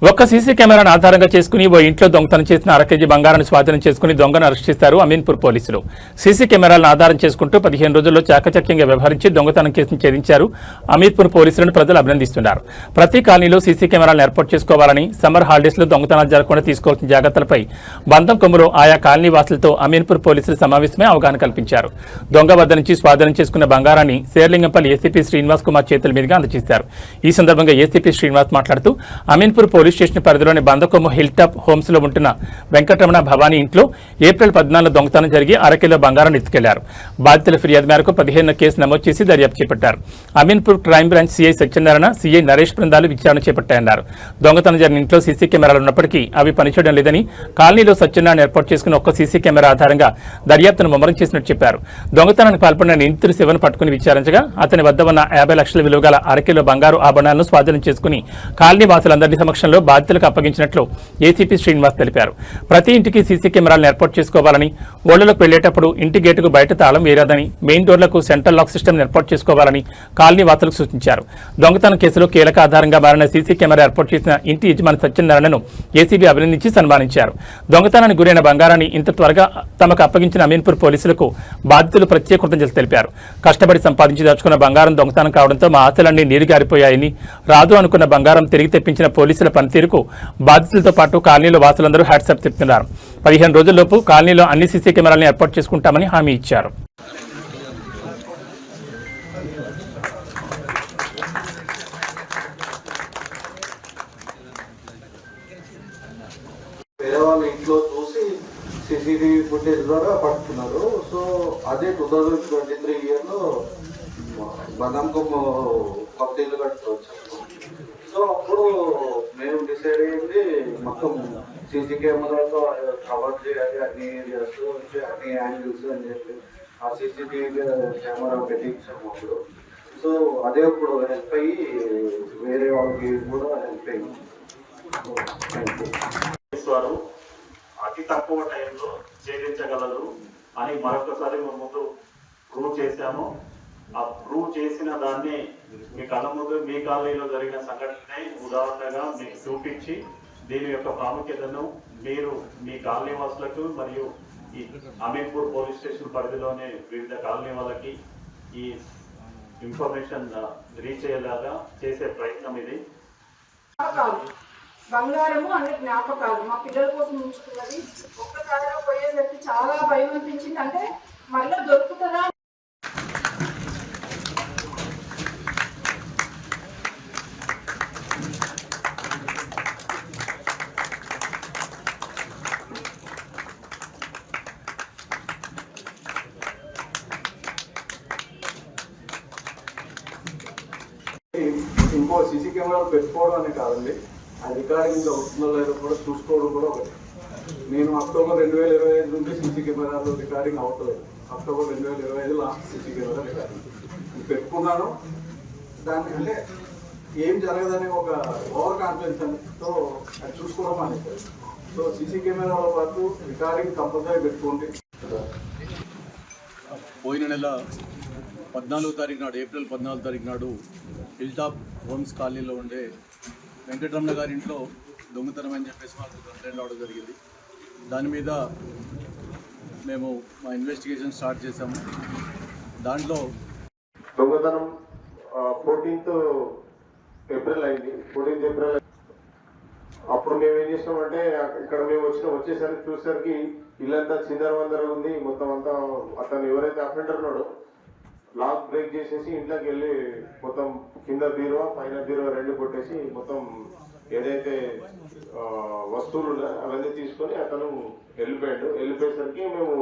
ఒక్క సీసీ కెమెరాను ఆధారంగా చేసుకుని ఓ ఇంట్లో దొంగతనం చేసిన 1/2 కేజీ బంగారాన్ని స్వాధీనం చేసుకుని దొంగను అరెస్ట్ చేశారు అమీన్పూర్ పోలీసులు. సీసీ కెమెరాలను ఆధారం చేసుకుంటూ 15 రోజుల్లో చాకచక్యంగా వ్యవహరించి దొంగతనం కేసును ఛేదించారు. అమీన్పూర్ పోలీసులను ప్రజలు అభినందిస్తున్నారు. ప్రతి కాలనీలో సీసీ కెమెరాలను ఏర్పాటు చేసుకోవాలని, సమ్మర్ హాలిడేస్ లో దొంగతనాలు జరగకుండా తీసుకోవాల్సిన జాగ్రత్తలపై బంధం కొమ్ములో ఆయా కాలనీ వాసులతో అమీన్పూర్ పోలీసులు సమావేశమై అవగాహన కల్పించారు. దొంగ వద్ద నుంచి స్వాధీనం చేసుకున్న బంగారాన్ని శేర్లింగంపల్లి ఏసీపీ శ్రీనివాస్ కుమార్ చేతుల మీదుగా అందజేశారు. ఈ సందర్భంగా ఏసీపీ శ్రీనివాస్ మాట్లాడుతూ అమీన్పూర్ పోలీస్ స్టేషన్ పరిధిలోని బందకొమ్ము హిల్ టాప్ హోమ్స్ లో ఉంటున్న వెంకటరమణ భవానీ ఇంట్లో ఏప్రిల్ 14 దొంగతనం జరిగి 1/2 కిలో బంగారాన్ని ఎత్తుకెళ్లారు. బాధితుల ఫిర్యాదు మేరకు 15 కేసు నమోదు చేసి దర్యాప్తు చేపట్టారు. Ameenpur crime branch CI Satyanarayana, CI Naresh బృందాలు విచారణ చేపట్టాయన్నారు. దొంగతనం జరిగిన ఇంట్లో సీసీ కెమెరాలు ఉన్నప్పటికీ అవి పనిచేయడం లేదని, కాలనీలో సత్యనారాయణ ఏర్పాటు చేసుకుని ఒక్క సీసీ కెమెరా ఆధారంగా దర్యాప్తును ముమ్మరం చేసినట్టు చెప్పారు. దొంగతనానికి పాల్పడిన నిందితుడు శివను పట్టుకుని విచారించగా అతని వద్ద ఉన్న 50 లక్షల విలువ గల 1/2 కిలో బంగారు ఆభరణాలను స్వాధీనం చేసుకుని కాలనీ వాసులందరి సమక్షంలో బాధితులకు అప్పగించినట్లు ఏసీపీ శ్రీనివాస్ తెలిపారు. ప్రతి ఇంటికి సీసీ కెమెరాలను ఏర్పాటు చేసుకోవాలని, ఓళ్లలోకి వెళ్లేటప్పుడు ఇంటి గేటుకు బయట తాళం వేయరాదని, మెయిన్ డోర్లకు సెంట్రల్ లాక్ సిస్టమ్ ఏర్పాటు చేసుకోవాలని కాలనీ వాసులకు సూచించారు. దొంగతనం కేసులో కీలక ఆధారంగా మారిన సీసీ కెమెరా ఏర్పాటు చేసిన ఇంటి యజమాని సత్యనారాయణను ఏసీబీ అభినందించి సన్మానించారు. దొంగతనానికి గురైన బంగారాన్ని ఇంత త్వరగా తమకు అప్పగించిన అమీన్పూర్ పోలీసులకు బాధితులు ప్రత్యేక కృతజ్ఞతలు తెలిపారు. కష్టపడి సంపాదించి దాచుకున్న బంగారం దొంగతనం కావడంతో మా ఆశలన్నీ నీరుగారిపోయాయని, రాదు అనుకున్న బంగారం తిరిగి తెప్పించిన పోలీసుల పనితీరుకు బాధితులతో పాటు కాలనీలో వాసులందరూ హ్యాట్సాప్ చెప్తున్నారు. 15 రోజుల్లోపు కాలనీలో అన్ని సీసీ కెమెరాలను ఏర్పాటు చేసుకుంటామని హామీ ఇచ్చారు. వేరే వాళ్ళ ఇంట్లో చూసి సీసీటీవీ ఫుటేజ్ ద్వారా పట్టుకున్నారు. సో అదే 2023 ఇయర్లో బదంకొమ్మ కొత్త ఇల్లు కట్టుకోవచ్చు. సో అప్పుడు మేము డిసైడ్ అయ్యింది మొత్తం సీసీ కెమెరాతో కవర్ చేయాలి, అన్ని ఏరియాస్ అన్ని యాంగిల్స్ అని చెప్పి ఆ సీసీటీవీ కెమెరా పెట్టించాము అప్పుడు. సో అదే ఇప్పుడు హెల్ప్ అయ్యి వేరే వాళ్ళకి కూడా హెల్ప్ అయ్యింది. అతి తక్కువ టైంలో ఛేదించగలరు అని మరొకసారి మేము ముందు ప్రూవ్ చేశాము. ఆ ప్రూవ్ చేసిన దాన్ని మీ కళ్ళ ముందు మీ కాలనీలో జరిగిన సంఘటనే ఉదాహరణగా మీకు చూపించి దీని యొక్క ప్రాముఖ్యతను మీరు మీ కాలనీ వాసులకు మరియు ఈ అమీన్పూర్ పోలీస్ స్టేషన్ పరిధిలోనే వివిధ కాలనీ వాళ్ళకి ఈ ఇన్ఫర్మేషన్ రీచ్ అయ్యేలాగా చేసే ప్రయత్నం ఇది. బంగారము అనే జ్ఞాపకాలు మా పిల్లల కోసం ఉంచుకున్నది. ఒక్కసారిగా పోయేసరికి చాలా భయం అనిపించింది. అంటే మళ్ళీ దొరుకుతుందా? ఇంకో సీసీ కెమెరాలు పెట్టుకోవడం అనే కాదండి, ఆ రికార్డింగ్ వస్తుందో లేదో కూడా చూసుకోవడం కూడా ఒకటి. నేను అక్టోబర్ 2025 నుండి సీసీ కెమెరాలు రికార్డింగ్ అవుతలేదు. October 2025 last CC camera recording పెట్టుకున్నాను. దాన్ని అంటే ఏం జరగదని ఒక ఓవర్ కాన్ఫిడెన్స్తో అది చూసుకోవడం అనేది. సో సీసీ కెమెరాతో పాటు రికార్డింగ్ కంపల్సరీ పెట్టుకోండి. పోయిన నెల 14వ తారీఖు నాడు, ఏప్రిల్ 14వ తారీఖు నాడు హిల్ టాప్ హోమ్స్ కాలనీలో ఉండే వెంకటరమణ గారి ఇంట్లో దొంగతనం అని చెప్పేసి మాకు కంప్లైంట్ రావడం జరిగింది. దాని మీద మేము మా ఇన్వెస్టిగేషన్ స్టార్ట్ చేసాము. దాంట్లో దొంగతనం 14th ఏప్రిల్ అయింది. 14th ఏప్రిల్ అప్పుడు మేము ఏం చేసినామంటే ఇక్కడ మేము వచ్చేసరికి చూసేసరికి ఇల్లంతా చిందరవందర ఉంది. మొత్తం అంతా అతను ఎవరైతే అఫెండర్ ఉన్నాడో లాక్ బ్రేక్ చేసేసి ఇంట్లోకి వెళ్ళి మొత్తం కింద బీరువా పైన బీరువా 2 కొట్టేసి మొత్తం ఏదైతే వస్తువులు ఉన్నాయో అవన్నీ తీసుకొని అతను వెళ్ళిపోయాడు. వెళ్ళిపోయేసరికి మేము